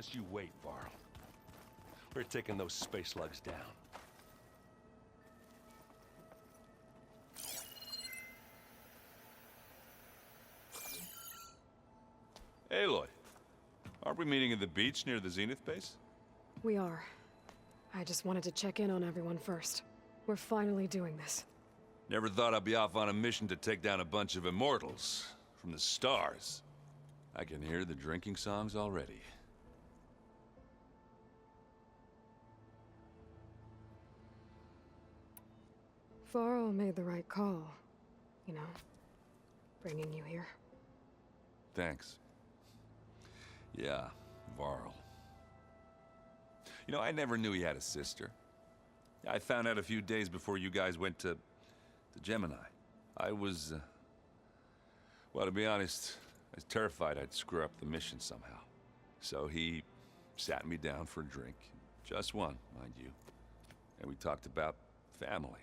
Just you wait, Varl. We're taking those space slugs down. Aloy, aren't we meeting at the beach near the Zenith base? We are. I just wanted to check in on everyone first. We're finally doing this. Never thought I'd be off on a mission to take down a bunch of immortals from the stars. I can hear the drinking songs already. Varl made the right call. You know, bringing you here. Thanks. Yeah, Varl. You know, I never knew he had a sister. I found out a few days before you guys went to Gemini. I was, well, to be honest, I was terrified I'd screw up the mission somehow. So he sat me down for a drink. Just one, mind you. And we talked about family.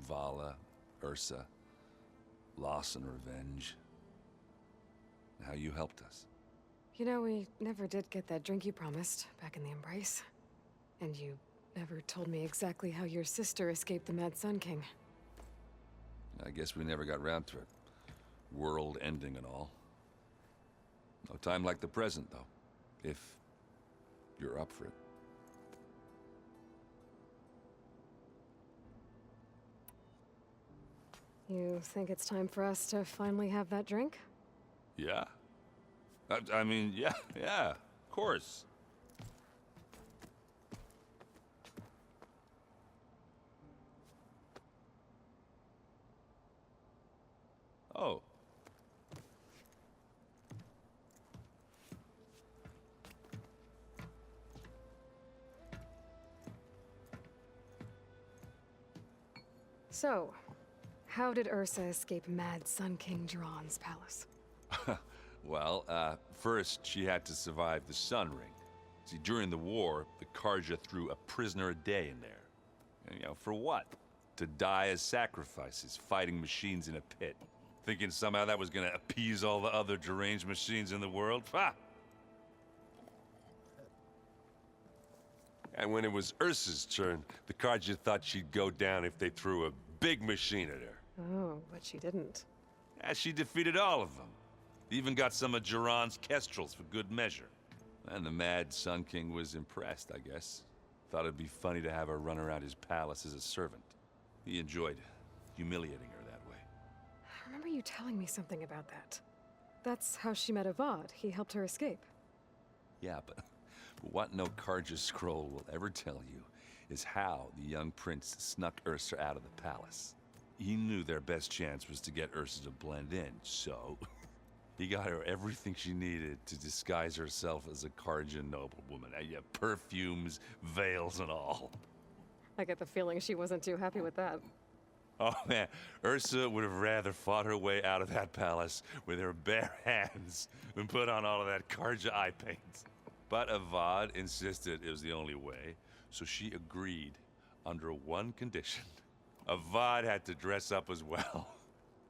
Vala, Ursa, loss and revenge. And how you helped us. You know, we never did get that drink you promised back in the Embrace. And you never told me exactly how your sister escaped the Mad Sun King. I guess we never got round to it. World ending and all. No time like the present, though. If you're up for it. You think it's time for us to finally have that drink? Yeah. I mean, yeah, of course. Oh. So, how did Ursa escape Mad Sun King Jiran's palace? Well, first she had to survive the Sun Ring. See, during the war, the Karja threw a prisoner a day in there. And, you know, for what? To die as sacrifices, fighting machines in a pit. Thinking somehow that was gonna appease all the other deranged machines in the world? Ha! And when it was Ursa's turn, the Karja thought she'd go down if they threw a big machine at her. Oh, but she didn't. And she defeated all of them. Even got some of Jiran's kestrels for good measure. And the Mad Sun King was impressed, I guess. Thought it'd be funny to have her run around his palace as a servant. He enjoyed humiliating her that way. I remember you telling me something about that. That's how she met Avad. He helped her escape. Yeah, but what no Karja scroll will ever tell you is how the young prince snuck Ursa out of the palace. He knew their best chance was to get Ursa to blend in, so he got her everything she needed to disguise herself as a Karja noblewoman. Yeah, perfumes, veils, and all. I get the feeling she wasn't too happy with that. Oh man, Ursa would have rather fought her way out of that palace with her bare hands than put on all of that Karja eye paint. But Avad insisted it was the only way, so she agreed under one condition. Avad had to dress up as well.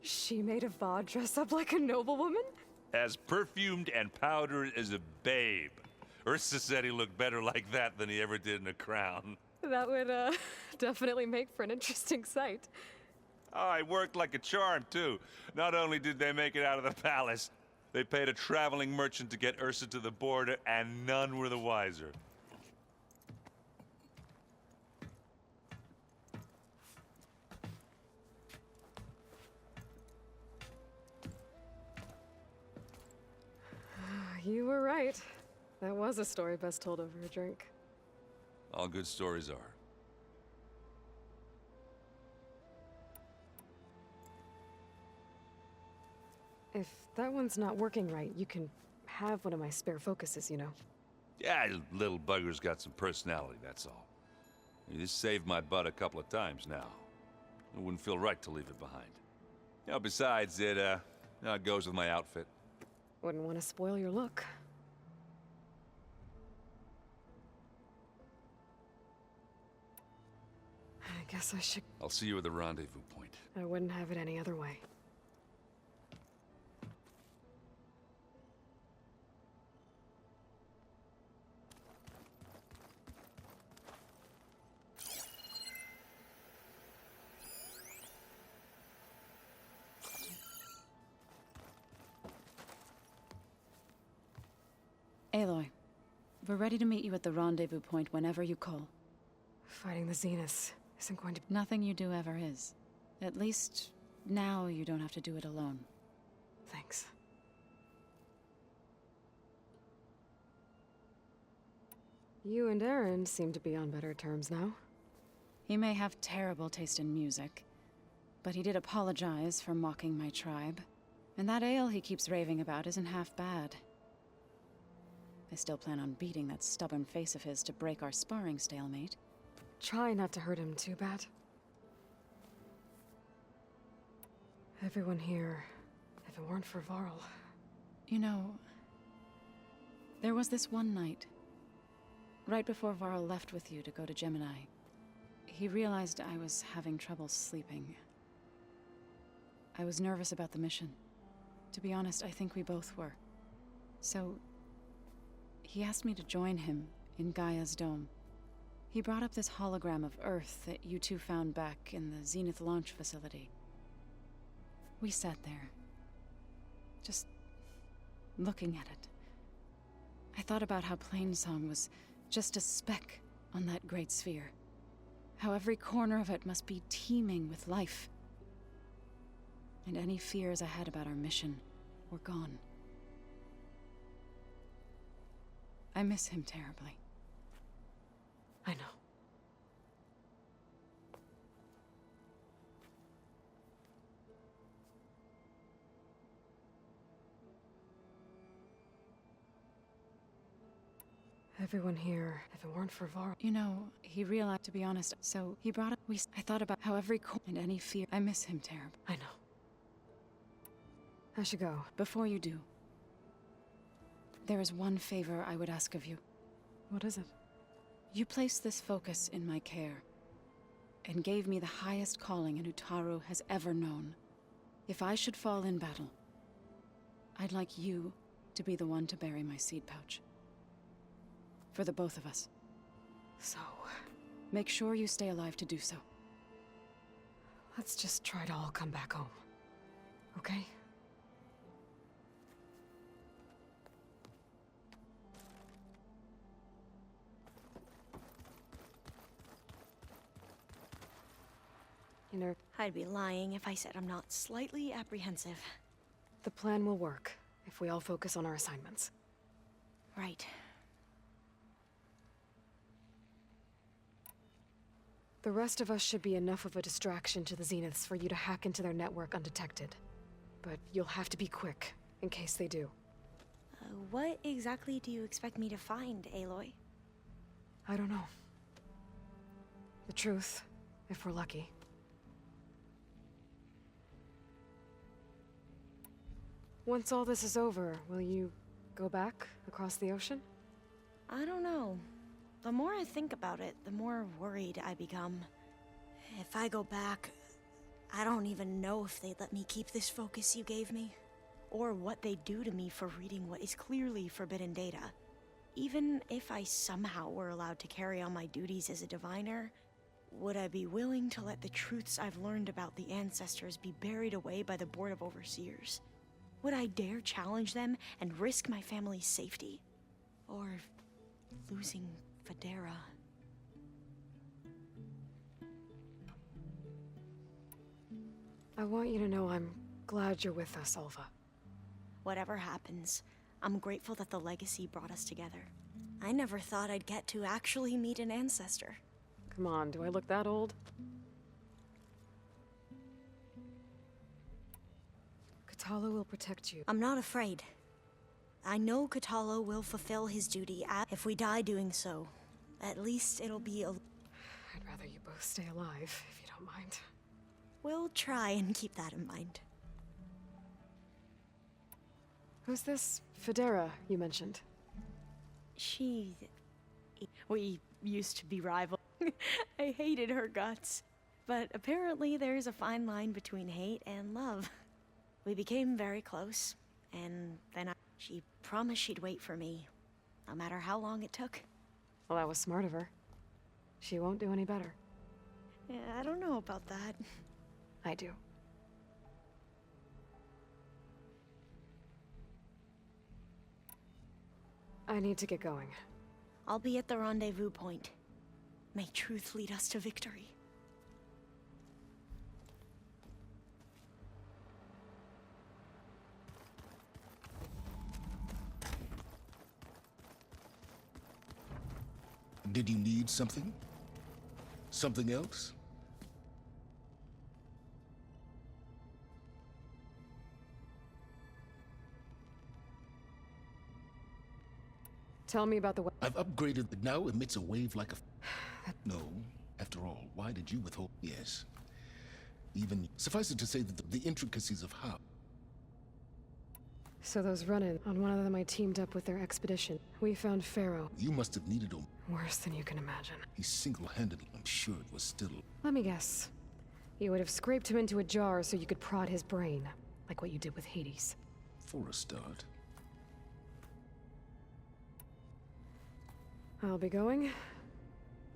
She made Avad dress up like a noblewoman? As perfumed and powdered as a babe. Ursa said he looked better like that than he ever did in a crown. That would, definitely make for an interesting sight. Oh, it worked like a charm, too. Not only did they make it out of the palace, they paid a traveling merchant to get Ursa to the border, and none were the wiser. You were right. That was a story best told over a drink. All good stories are. If that one's not working right, you can have one of my spare focuses, you know. Yeah, little bugger's got some personality, that's all. This saved my butt a couple of times now. It wouldn't feel right to leave it behind. You know, besides, it goes with my outfit. Wouldn't want to spoil your look. I guess I should... I'll see you at the rendezvous point. I wouldn't have it any other way. We're ready to meet you at the rendezvous point whenever you call. Fighting the Zeniths isn't going to... Nothing you do ever is. At least, now you don't have to do it alone. Thanks. You and Erand seem to be on better terms now. He may have terrible taste in music, but he did apologize for mocking my tribe. And that ale he keeps raving about isn't half bad. I still plan on beating that stubborn face of his to break our sparring stalemate. Try not to hurt him too bad. Everyone here, if it weren't for Varl... You know, there was this one night, right before Varl left with you to go to Gemini. He realized I was having trouble sleeping. I was nervous about the mission. To be honest, I think we both were. So, he asked me to join him in Gaia's dome. He brought up this hologram of Earth that you two found back in the Zenith launch facility. We sat there, just looking at it. I thought about how Plainsong was just a speck on that great sphere. How every corner of it must be teeming with life. And any fears I had about our mission were gone. I miss him terribly. I know. Everyone here, if it weren't for Varl... You know, he realized, to be honest, so he brought up... I thought about how every and any fear... I miss him terribly. I know. I should go. Before you do, there is one favor I would ask of you. What is it? You placed this focus in my care, and gave me the highest calling an Utaru has ever known. If I should fall in battle, I'd like you to be the one to bury my seed pouch. For the both of us. So... Make sure you stay alive to do so. let's just try to all come back home. Okay? You know, I'd be lying if I said I'm not slightly apprehensive. the plan will work if we all focus on our assignments. Right. The rest of us should be enough of a distraction to the Zeniths for you to hack into their network undetected. But you'll have to be quick, in case they do. What exactly do you expect me to find, Aloy? I don't know. The truth, if we're lucky. Once all this is over, will you go back across the ocean? I don't know. The more I think about it, the more worried I become. If I go back, I don't even know if they'd let me keep this focus you gave me, or what they'd do to me for reading what is clearly forbidden data. Even if I somehow were allowed to carry on my duties as a diviner, would I be willing to let the truths I've learned about the ancestors be buried away by the Board of Overseers? Would I dare challenge them and risk my family's safety? Or losing Federa? I want you to know I'm glad you're with us, Alva. Whatever happens, I'm grateful that the legacy brought us together. I never thought I'd get to actually meet an ancestor. Come on, do I look that old? Katollo will protect you. I'm not afraid. I know Katollo will fulfill his duty if we die doing so. At least it'll be a... I'd rather you both stay alive, if you don't mind. We'll try and keep that in mind. Who's this Federa you mentioned? We used to be rivals. I hated her guts. But apparently there's a fine line between hate and love. We became very close, and then she promised she'd wait for me, no matter how long it took. Well, that was smart of her. She won't do any better. Yeah, I don't know about that. I do. I need to get going. I'll be at the rendezvous point. May truth lead us to victory. Did you need something? Something else? Tell me about the I've upgraded it now emits a wave like a... No. After all, why did you withhold... Yes. Even... Suffice it to say that the intricacies of how... So those run-in, on one of them I teamed up with their expedition. We found Pharaoh. You must have needed him. Worse than you can imagine. He single-handedly... I'm sure it was still... Let me guess. You would have scraped him into a jar so you could prod his brain, like what you did with Hades. For a start. I'll be going.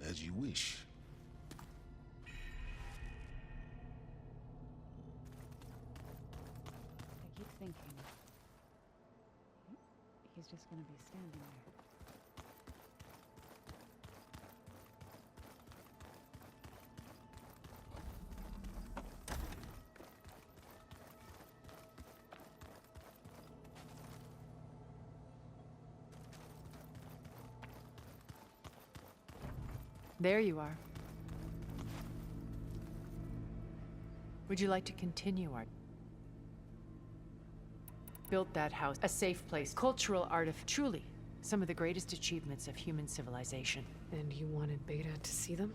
As you wish. I keep thinking. He's just gonna be standing there. There you are. Would you like to continue our... Built that house, a safe place, cultural artifact, truly some of the greatest achievements of human civilization. And you wanted Beta to see them?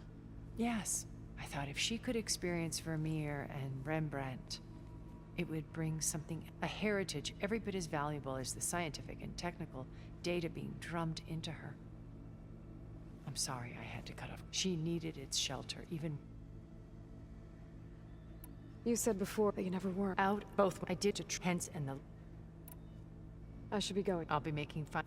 Yes, I thought if she could experience Vermeer and Rembrandt, it would bring something, a heritage every bit as valuable as the scientific and technical data being drummed into her. I'm sorry I had to cut off. She needed its shelter, even... You said before that you never were. Out, both. I did to hence and the... I should be going. I'll be making fun.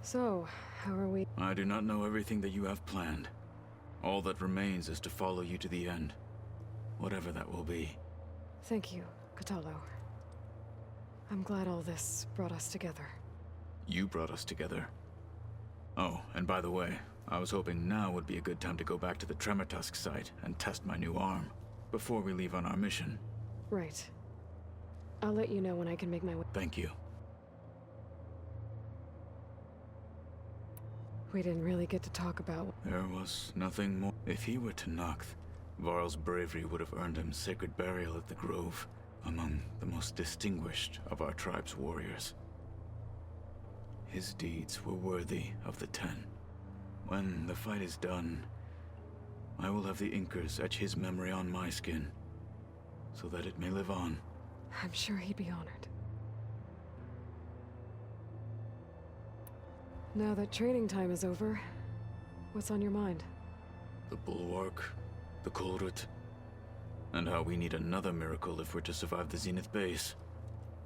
So, how are we? I do not know everything that you have planned. All that remains is to follow you to the end. Whatever that will be. Thank you, Katollo. I'm glad all this brought us together. You brought us together. Oh, and by the way, I was hoping now would be a good time to go back to the Tremortusk site and test my new arm, before we leave on our mission. Right. I'll let you know when I can make my way. Thank you. We didn't really get to talk about... There was nothing more. If he were to Noct, Varl's bravery would have earned him sacred burial at the Grove, among the most distinguished of our tribe's warriors. His deeds were worthy of the Ten. When the fight is done, I will have the Inkers etch his memory on my skin, so that it may live on. I'm sure he'd be honored. Now that training time is over, what's on your mind? The Bulwark, the Kulrut, and how we need another miracle if we're to survive the Zenith base.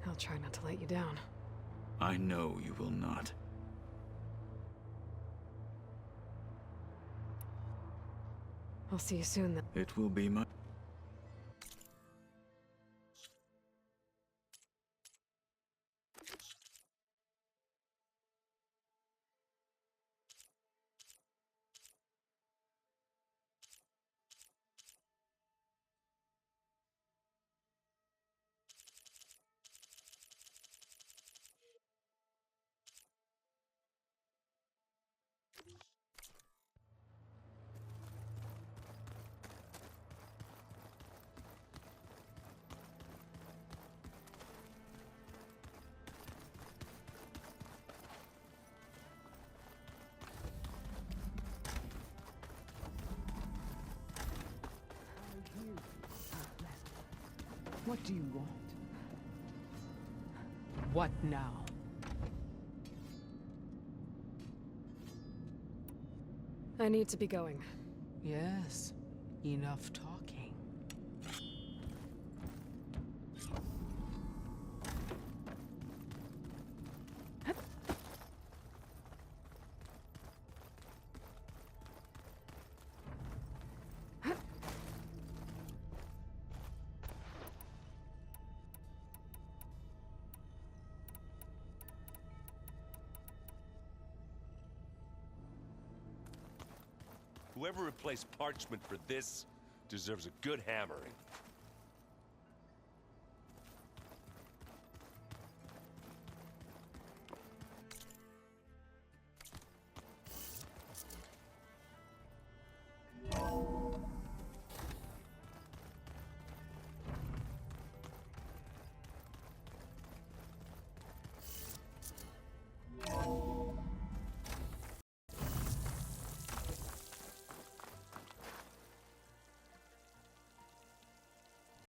I'll try not to let you down. I know you will not. I'll see you soon then. It will be my... What do you want? What now? I need to be going. Yes, enough talking. Whoever replaced parchment for this deserves a good hammering.